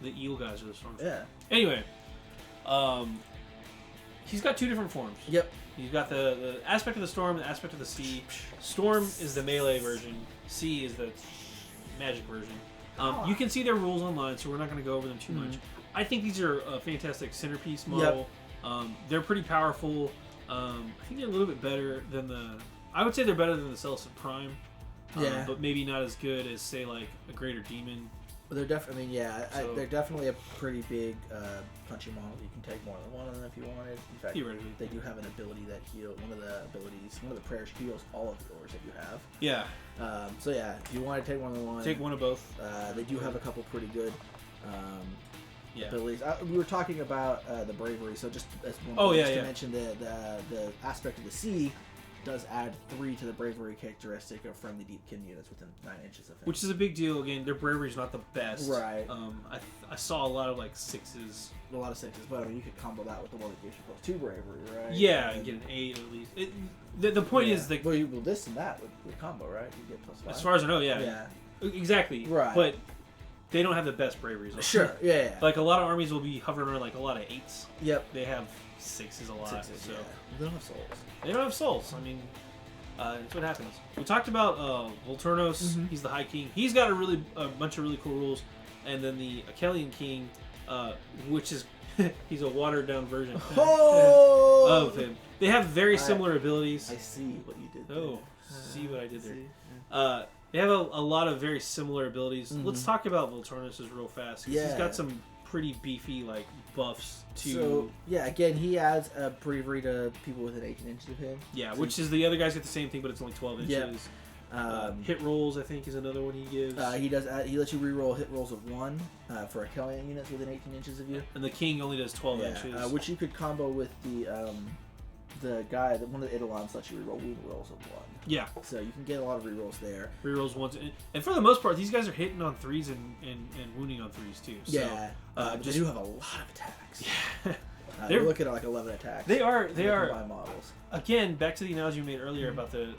the eel guys are the Storm Shoal. Yeah. Anyway, he's got 2 different forms. Yep. He's got the aspect of the storm and the aspect of the sea. Storm is the melee version. Sea is the magic version. You can see their rules online, so we're not going to go over them too much. I think these are a fantastic centerpiece model. Yep. They're pretty powerful. I think they're a little bit better than I would say they're better than the Celestia Prime. But maybe not as good as, say, like a Greater Demon. But they're definitely, they're definitely a pretty big punchy model. You can take more than one of them if you wanted. In fact, they do have an ability that one of the prayers heals all of yours that you have. Yeah. So yeah, if you want to take one of the one, take one of both. They do have a couple pretty good abilities. We were talking about the bravery, so just as one to mention the aspect of the sea does add 3 to the bravery characteristic of friendly Deepkin units within 9 inches of him. Which is a big deal. Again, their bravery is not the best. Right. I saw a lot of like 6s. A lot of 6s, but I mean, you could combo that with the one that gives you +2 bravery, right? Yeah, and get an 8 at least. The point is that... Well, this and that would combo, right? You get +5. As far as I know, yeah. Exactly. Right. But they don't have the best braveries. Sure, yeah. Like, a lot of armies will be hovering around like a lot of 8s. Yep. They have 6s a lot. 6s, so. Yeah. They don't have souls. They don't have souls. I mean... that's what happens. We talked about Volturnos. Mm-hmm. He's the High King. He's got a bunch of really cool rules. And then the Achelian King, which is he's a watered down version of him. They have very similar abilities. I see what you did there. Oh, see what I did there. They have a lot of very similar abilities. Mm-hmm. Let's talk about Volturnos real fast. Yeah. He's got some pretty beefy like buffs to. So yeah, again, he adds a bravery to people within 18 inches of him. Yeah, so which is the other guys get the same thing, but it's only 12 inches. Yeah. Hit rolls, I think, is another one he gives. He does. He lets you reroll hit rolls of 1 for Achelian units within 18 inches of you. And the king only does 12 inches, which you could combo with the guy that one of the Eidolons lets you reroll wound rolls of 1. Yeah. So you can get a lot of rerolls there. Rerolls once, and for the most part, these guys are hitting on 3s and wounding on 3s too. So, yeah. But they do have a lot of attacks. Yeah. They're looking at like 11 attacks. They are. Models. Again, back to the analogy you made earlier about the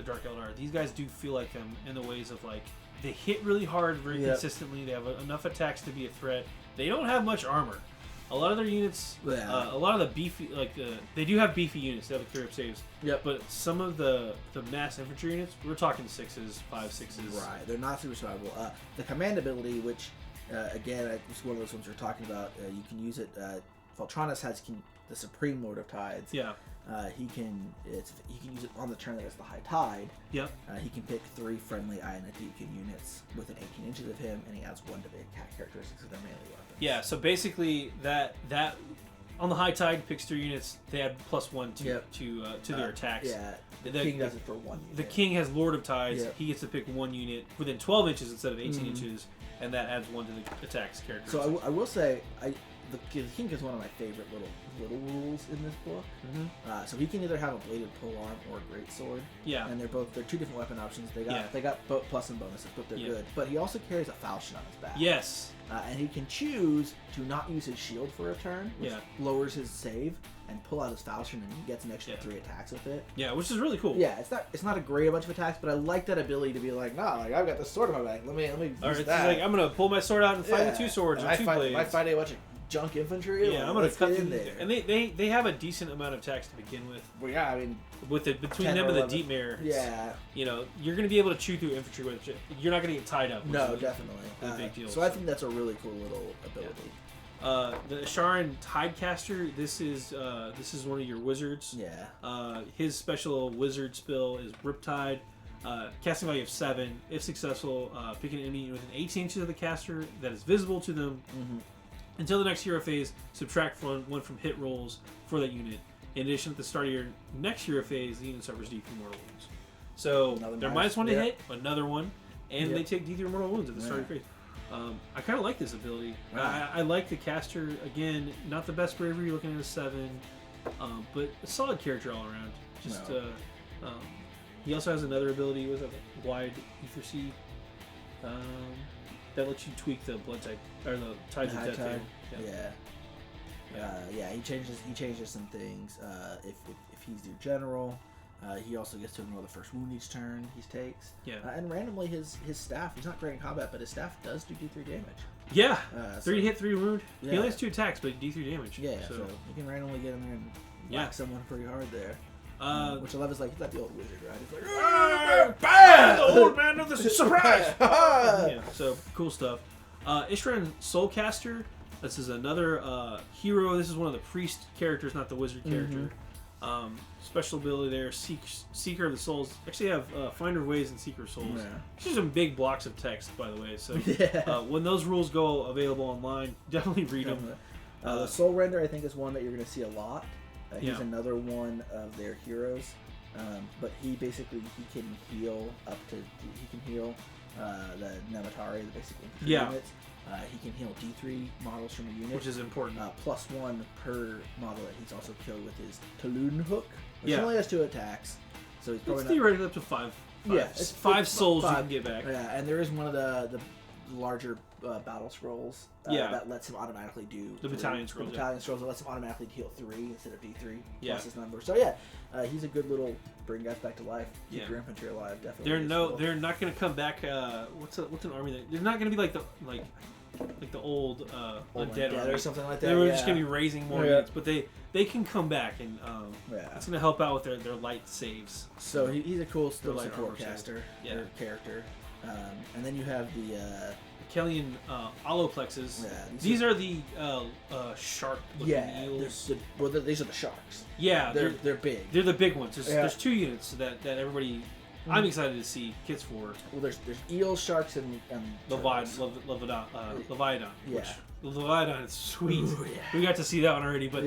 Dark Eldar. These guys do feel like them in the ways of like they hit really hard, very consistently. They have enough attacks to be a threat. They don't have much armor. A lot of their units, a lot of the beefy, they do have beefy units. They have the clear up saves. Yep. But some of the mass infantry units, we're talking 6s, 5, 6s. Right. They're not super survivable. The command ability, which again, it's one of those ones we're talking about. You can use it. Volturnos has the Supreme Lord of Tides. Yeah. He can use it on the turn that it's the High Tide. Yep. He can pick 3 friendly Idoneth Deepkin units within 18 inches of him, and he adds 1 to the attack characteristics of their melee weapons. Yeah. So basically, that on the High Tide picks 3 units. They add +1 to their attacks. Yeah. The king does it for 1 unit. The king has Lord of Tides. Yep. He gets to pick 1 unit within 12 inches instead of 18 inches, and that adds 1 to the attacks characteristics. So I will say the king is one of my favorite little rules in this book. Mm-hmm. So he can either have a bladed polearm or a greatsword. Yeah. And they're 2 different weapon options. They got both plus and bonuses, but they're good. But he also carries a falchion on his back. Yes. And he can choose to not use his shield for a turn, which lowers his save, and pull out his falchion, and he gets an extra 3 attacks with it. Yeah, which is really cool. Yeah, it's not a great bunch of attacks, but I like that ability to be like, nah, like I've got this sword in my back. Let me use that. Like I'm gonna pull my sword out and fight with 2 swords or 2 blades. I fight a bunch of junk infantry. Yeah, I'm gonna cut in there. And they have a decent amount of attacks to begin with. Well, yeah, I mean, between them and the Deep Mare, you're gonna be able to chew through infantry with it. You're not gonna get tied up. No, definitely. A big deal. So I think that's a really cool little ability. The Sharan Tidecaster. This is one of your wizards. Yeah. His special wizard spell is Riptide. Casting value of 7. If successful, pick an enemy within 18 inches of the caster that is visible to them. Mm-hmm. Until the next hero phase, subtract 1 from hit rolls for that unit. In addition, at the start of your next hero phase, the unit suffers D3 mortal wounds. So they're -1 to hit, another one, and they take D3 mortal wounds at the start of your phase. I kind of like this ability. Wow. I like the caster. Again, not the best bravery, looking at a 7, but a solid character all around. He also has another ability with a wide ether sea. That lets you tweak the blood type or the tides of death. He changes some things. If he's your general, he also gets to ignore the first wound each turn he takes. Yeah. And randomly his staff, he's not great in combat, but his staff does do D3 damage. Yeah. 3 hit, 3 wound. Yeah. He only has 2 attacks, but D3 damage. Yeah. So you can randomly get in there and whack someone pretty hard there. Which I love is like the old wizard, right? It's like, bam! The old man of the surprise! Yeah, so cool stuff. Ishran Soulcaster. This is another hero. This is one of the priest characters, not the wizard character. Special ability there, Seeker of the Souls. Actually, have Finder of Ways and Seeker of Souls. Yeah. These are some big blocks of text, by the way. So when those rules go available online, definitely read them. The Soul Render, I think, is one that you're going to see a lot. He's another one of their heroes, but he basically he can heal the Nematari, the basic infantry units. He can heal D3 models from a unit, which is important. +1 per model that he's also killed with his Talon Hook, which only has 2 attacks. So he's probably theoretically up to 5. It's 5 souls you can get back. Yeah, and there is one of the larger battle scrolls that lets him automatically do the battalion scrolls. The battalion scrolls that lets him automatically heal 3 instead of D3 plus his number. So he's a good little bring guys back to life. Keep your infantry alive. Definitely. They're not going to come back. What's an army? They're not going to be like the old undead army or something like that. They were just going to be raising more units, but they can come back, and it's going to help out with their light saves. So he's a cool support caster character. And then you have the Kellian Oloplexes. Yeah, these are the shark-looking eels. These are the sharks. Yeah, they're big. They're the big ones. There's 2 units that everybody. I'm excited to see kits for. Well, there's eels, sharks, and Leviathan. Yeah. Leviathan is sweet. Ooh, yeah. We got to see that one already, but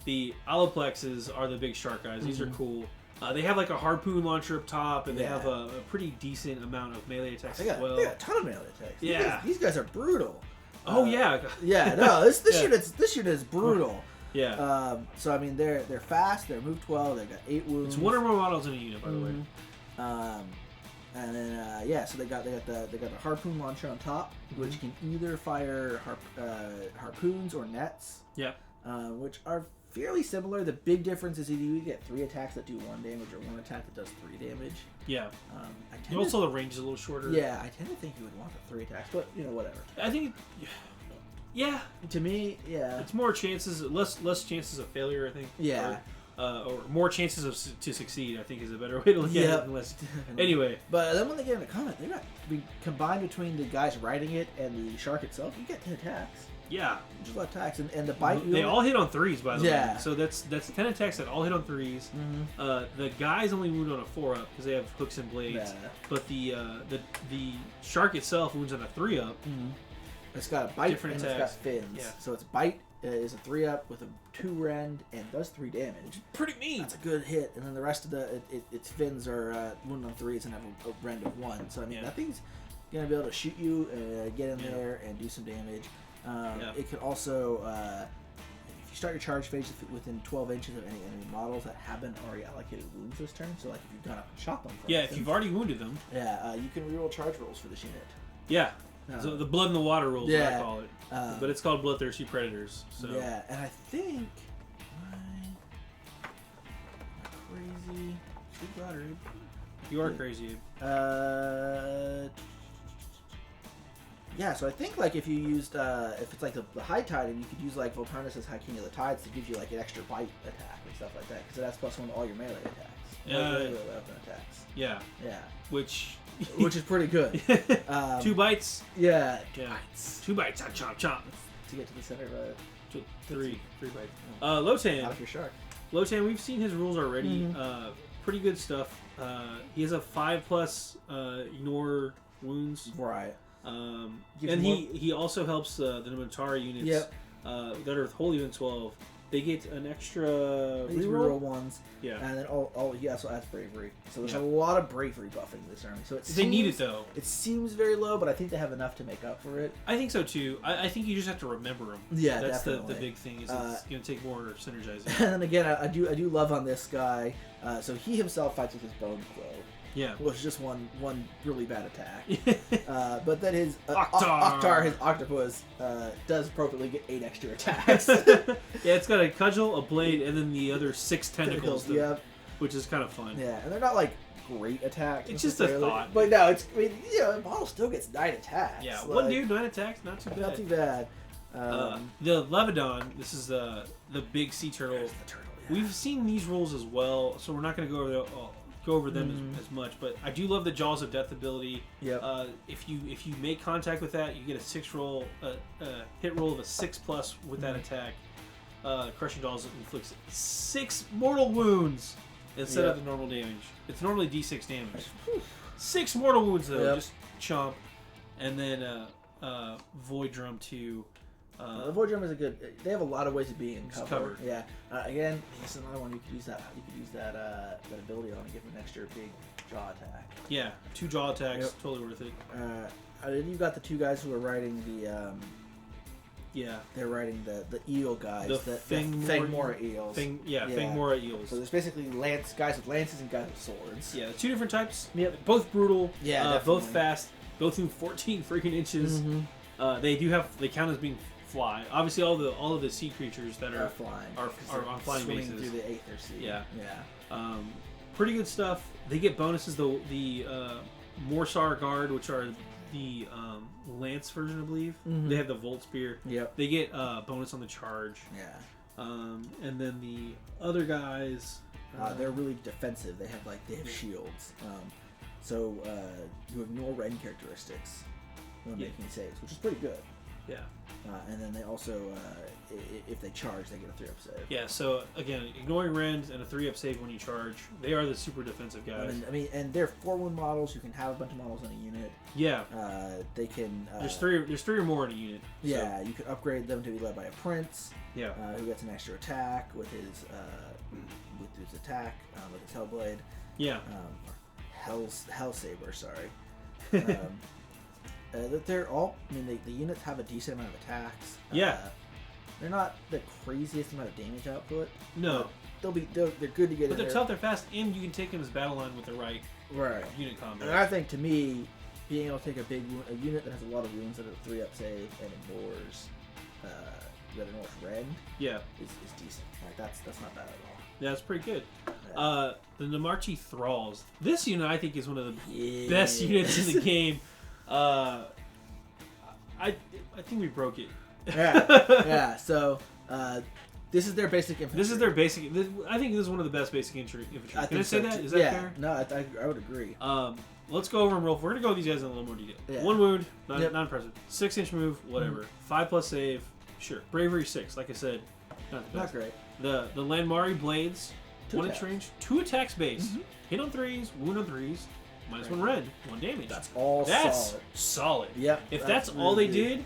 the Oloplexes are the big shark guys. These are cool. They have like a harpoon launcher up top, and they have a pretty decent amount of melee attacks as well. They got a ton of melee attacks. Yeah, these guys are brutal. Oh yeah. No, this unit is brutal. Yeah. So I mean, they're fast. They're move 12. They've got 8 wounds. It's 1 or more models in a unit, by the way. And then so they got the harpoon launcher on top, which can either fire harpoons or nets. Yeah. Which are fairly similar. The big difference is either you get 3 attacks that do 1 damage or 1 attack that does 3 damage. Yeah. Also, the range is a little shorter. Yeah, I tend to think you would want the 3 attacks, but whatever. I think. Yeah. To me, yeah. It's more chances, less chances of failure, I think. Yeah. Or more chances to succeed, I think, is a better way to look at it. Anyway. But then when they get into combat, combined between the guys riding it and the shark itself, you get 10 attacks. Yeah. Just a lot of attacks. And the bite... They all hit on 3s, by the way. So that's 10 attacks that all hit on 3s. The guys only wound on a 4-up because they have hooks and blades. Yeah. But the shark itself wounds on a 3-up. It's got a bite different and attacks. It's got fins. Yeah. So its bite is a 3-up with a 2 rend and does 3 damage. Pretty mean. That's a good hit. And then the rest of its fins are wound on 3s and have a rend of 1. So I mean that thing's gonna be able to shoot you, get in there, and do some damage. It could also, if you start your charge phase within 12 inches of any enemy models that haven't already allocated wounds this turn, so like if you've gone up and shot them. If you've already wounded them. You can reroll charge rolls for this unit. Yeah. So the blood in the water rules, what I call it. But it's called Bloodthirsty Predators. So. Yeah, and I think... crazy... You are crazy. Yeah, so I think like if you used if it's like the High Tide, and you could use like Voltarnus' High King of the Tides to give you like an extra bite attack and stuff like that, because it has +1 to all your melee attacks. Weapon attacks. Yeah. Which is pretty good. 2 bites. Yeah. 2 bites. Chomp chomp. To get to the center of it. 3 bites. Lotan. Out of your shark. Lotan, we've seen his rules already. Pretty good stuff. He has a 5+ ignore wounds. Right. And he also helps the Nematari units that are with Holy Event 12. They get an extra reroll ones. Yeah. And then he also adds bravery. So there's a lot of bravery buffing this army. So they need it though. It seems very low, but I think they have enough to make up for it. I think so too. I think you just have to remember them. Yeah, that's definitely. the big thing. Is it's going to take more synergizing. And then again, I do love on this guy. So he himself fights with his bone claw. Yeah. Was just one really bad attack. But then his his octopus, does appropriately get 8 extra attacks. It's got a cudgel, a blade, and then the other 6 tentacles. Which is kind of fun. Yeah, and they're not like great attacks. It's just a thought. But no, the model still gets 9 attacks. Yeah, one dude, 9 attacks, not too bad. Not too bad. The Levidon, this is the big sea turtle. The turtle. Yeah. We've seen these rules as well, so we're not going to go over go over them as much, but I do love the Jaws of Death ability. Yep. If you make contact with that, you get a 6 roll, hit roll of a 6+ with that attack. Crushing Jaws inflicts 6 mortal wounds instead of the normal damage. It's normally D6 damage. 6 mortal wounds though, just chomp, and then Void Drum too. The Void Drum is a good. They have a lot of ways of being covered. Yeah. Again, this is another one you could use that. You could use that ability on and give them an extra big jaw attack. Yeah, 2 jaw attacks, totally worth it. Then you've got the 2 guys who are riding the. They're riding the eel guys. The Fangmora eels. Fangmora eels. So there's basically guys with lances and guys with swords. Yeah, 2 different types. Yep. Both brutal. Yeah, both fast. Both in 14 freaking inches. They count as being fly. Obviously, all of the sea creatures that are flying are on flying swimming bases. through the Aether Sea. Yeah. Pretty good stuff. They get bonuses. The Morsar Guard, which are the Lance version, I believe. They have the Volt Spear. Yep. They get bonus on the charge. Yeah. And then the other guys, they're really defensive. They have shields. So you ignore rend characteristics when making saves, which is pretty good. Yeah. And then they also, if they charge, they get a 3-up save. Yeah, so again, ignoring rend and a 3-up save when you charge, they are the super defensive guys. And they're 4-wound models. You can have a bunch of models in a unit. Yeah. They can. There's three or more in a unit. Yeah, so. You can upgrade them to be led by a prince. Yeah. Who gets an extra attack with his attack with his Hellblade. Yeah. Hellsaber, sorry. They're all. The units have a decent amount of attacks. They're not the craziest amount of damage output. No, they're good to get. But they're tough, they're fast, and you can take them as battle line with the right unit combo. And I think to me, being able to take a unit that has a lot of wounds that are 3-up save and ignores rend. Is decent. That's not bad at all. Yeah, that's pretty good. Yeah. The Namarchi Thralls. This unit I think is one of the best units in the game. I think we broke it. Yeah. So this is their basic infantry. I think this is one of the best basic infantry. Can I say that? Is that fair? No, I would agree. Let's go over them real. We're gonna go with these guys in a little more detail. Yeah. 1 wound, not impressive. 6-inch move, whatever. 5+ save, sure. Bravery 6, like I said, not the best. Not great. The Landmari blades, 1-inch range, 2 attacks base, hit on 3s, wound on 3s. -1 rend, 1 damage. That's all solid. Yep. If that's all they did,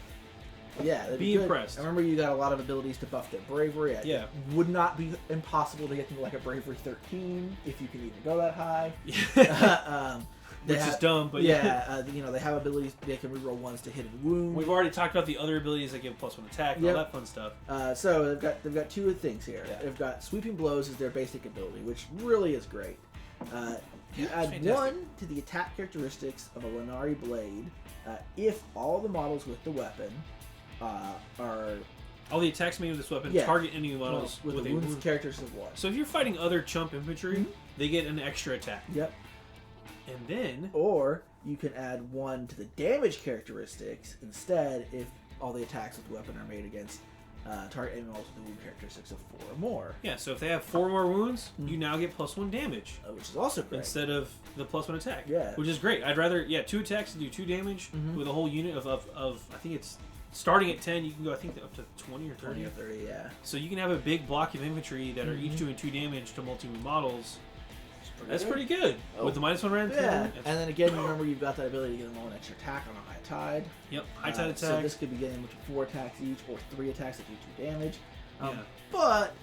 be impressed. I remember you got a lot of abilities to buff their bravery. It would not be impossible to get them to like a bravery 13 if you can even go that high. Which is dumb, but they have abilities. They can reroll 1s to hit and wound. We've already talked about the other abilities that give +1 attack and all that fun stuff. So they've got 2 things here. Yeah. They've got sweeping blows as their basic ability, which really is great. You add fantastic. 1 to the attack characteristics of a Lanari blade if all the models with the weapon are... All the attacks made with this weapon target enemy models with a wounds characteristic of 1. So if you're fighting other chump infantry, they get an extra attack. Yep. And then... Or you can add 1 to the damage characteristics instead if all the attacks with the weapon are made against target enemy models with the wound characteristics of 4 or more. Yeah, so if they have 4 more wounds, you now get +1 damage. Which is also great. Instead of the +1 attack. Yeah. Which is great. I'd rather, 2 attacks to do 2 damage with a whole unit of I think it's, starting at 10, you can go, I think, up to 20 or 30. 20 or 30, yeah. So you can have a big block of infantry that are each doing 2 damage to multi-wound models. That's pretty good. With the -1 rend. Yeah. And then again, remember you've got that ability to get them all an extra attack on a high tide. Yep, high tide attack. So this could be getting them to 4 attacks each or 3 attacks that do 2 damage. But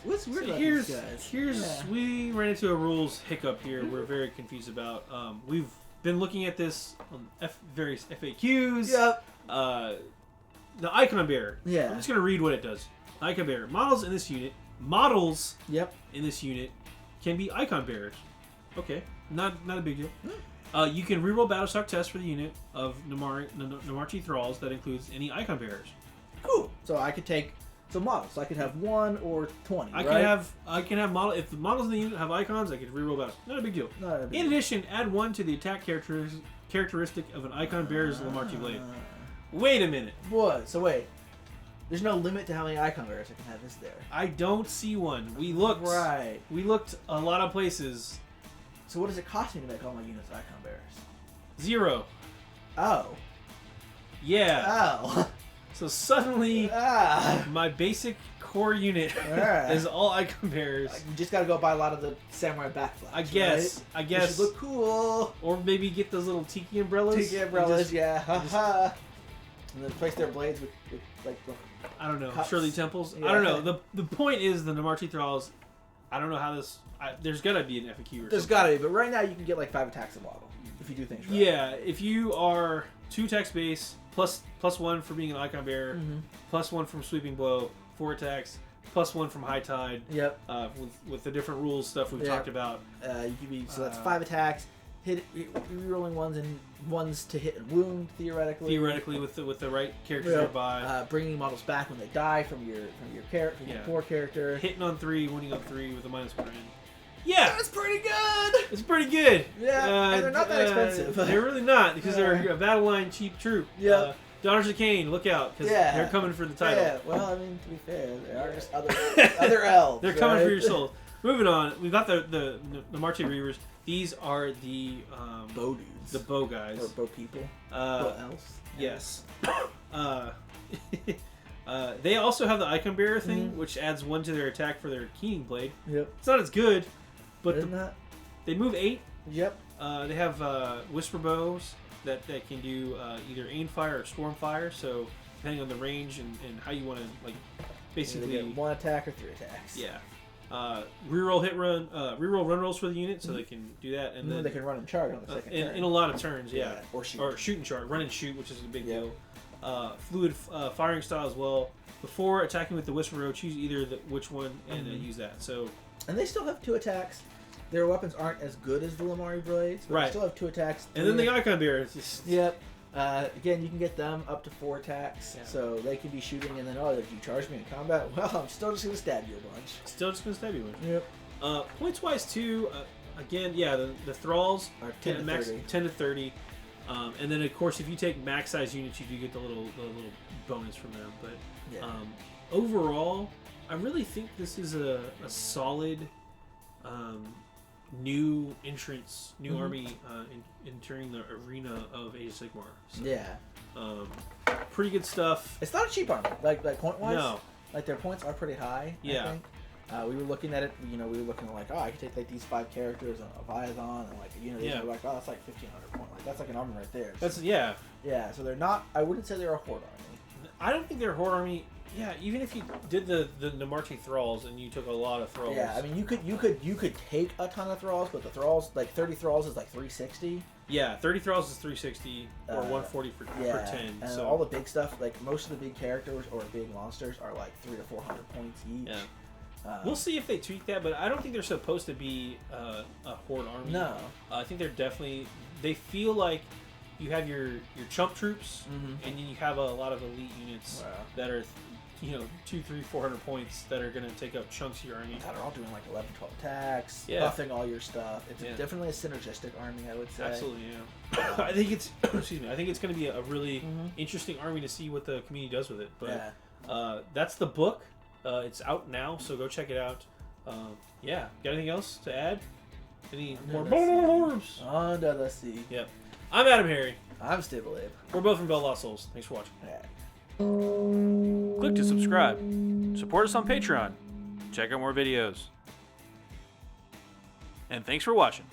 what's weird about these guys? We ran into a rules hiccup here. We're very confused about. We've been looking at this on various FAQs. Yep. The icon bearer. Yeah. I'm just gonna read what it does. Icon bearer models in this unit. Models. Yep. In this unit can be icon bearers. Okay. Not a big deal. You can reroll Battleshock tests for the unit of Namarchi Thralls that includes any icon bearers. Cool. So I could take models. So I could have 1 or 20. I can have model. If the models in the unit have icons, I could reroll battles. Not a big deal. In addition, add 1 to the attack characteristic of an icon bearer's Namarchi blade. Wait a minute. What? So wait. There's no limit to how many icon bearers I can have, is there? I don't see one. We looked. Right. We looked a lot of places. So what does it cost me to make all my units icon bearers? 0. Oh. Yeah. Oh. So suddenly, my basic core unit is all icon bearers. You just gotta go buy a lot of the samurai backflaps. I guess. Right? I guess. It should look cool. Or maybe get those little tiki umbrellas. Tiki umbrellas, yeah. Haha. And then place their blades with like the I don't know. cups. Shirley Temples. Yeah. I don't know. The point is the Namarchi Thralls. I don't know how this. There's gotta be an FAQ or something. There's gotta be, but right now you can get like 5 attacks a model if you do things right. Yeah, if you are 2 attacks base plus 1 for being an icon bearer, plus 1 from sweeping blow, 4 attacks, plus 1 from high tide. Yep. With the different rules stuff we've talked about. You can be so that's 5 attacks. Rerolling ones to hit and wound theoretically. Theoretically, with the right characters nearby. Bringing models back when they die from your core character. Hitting on 3, winning on 3 with a -1 in. Yeah, that's pretty good. It's pretty good. Yeah, and they're not that expensive. They're really not because they're a battle line cheap troop. Yeah. Daughters of Cain, look out because they're coming for the title. Yeah. Well, I mean, to be fair, they are just other elves. They're coming for your souls. Moving on, we've got the Marche Reavers. These are the bow dudes, the bow guys, or bow people, bow elves. Yes. They also have the icon bearer thing, which adds 1 to their attack for their keening blade. Yep. It's not as good, but they move 8. Yep. They have whisper bows that can do either aim fire or storm fire. So depending on the range and how you want to basically they get 1 attack or 3 attacks. Yeah. Reroll hit run, reroll run rolls for the unit, so they can do that, and then they can run and charge on the second turn. in a lot of turns, or shoot and charge, run and shoot, which is a big deal. Fluid firing style as well. Before attacking with the whisper bow, choose either which one and use that. So, and they still have 2 attacks. Their weapons aren't as good as the Lamari blades, but they still have 2 attacks. And then the icon bearer is just again, you can get them up to 4 attacks, so they can be shooting, and then if you charge me in combat, well, I'm still just gonna stab you a bunch. Yep. Points wise too, again, the thralls are 10 to 30. 10 to 30, and then of course if you take max size units, you do get the little bonus from them. But overall, I really think this is a solid new entrance, new army entering the arena of Age of Sigmar. So, pretty good stuff. It's not a cheap army, like point wise. No, like their points are pretty high. I think. We were looking at it. We were looking at I could take like these 5 characters on a Viazon and we're like, oh, that's like 1,500 points. Like that's like an army right there. That's So they're not. I wouldn't say they're a horde army. I don't think they're a horde army. Yeah, even if you did the Namarchi Thralls and you took a lot of Thralls. Yeah, I mean you could take a ton of Thralls, but the Thralls 30 Thralls is like 360. Yeah, 30 Thralls is 360 or 140 for 10. And so all the big stuff, most of the big characters or big monsters are like 300 to 400 points each. Yeah. We'll see if they tweak that, but I don't think they're supposed to be a horde army. No. I think they're definitely. They feel like you have your chump troops, and then you have a lot of elite units that are, 200, 300, 400 points that are going to take up chunks of your army. They're all doing like 11, 12 attacks, buffing all your stuff. It's definitely a synergistic army, I would say. Absolutely, yeah. I think it's excuse me. I think it's going to be a really interesting army to see what the community does with it. But that's the book. It's out now, so go check it out. Got anything else to add? Any more borbs? Under the sea. Yep. I'm AdamHarry. I'm StableAbe. We're both from BoLS Souls. Thanks for watching. Yeah. Click to subscribe. Support us on Patreon. Check out more videos. And thanks for watching.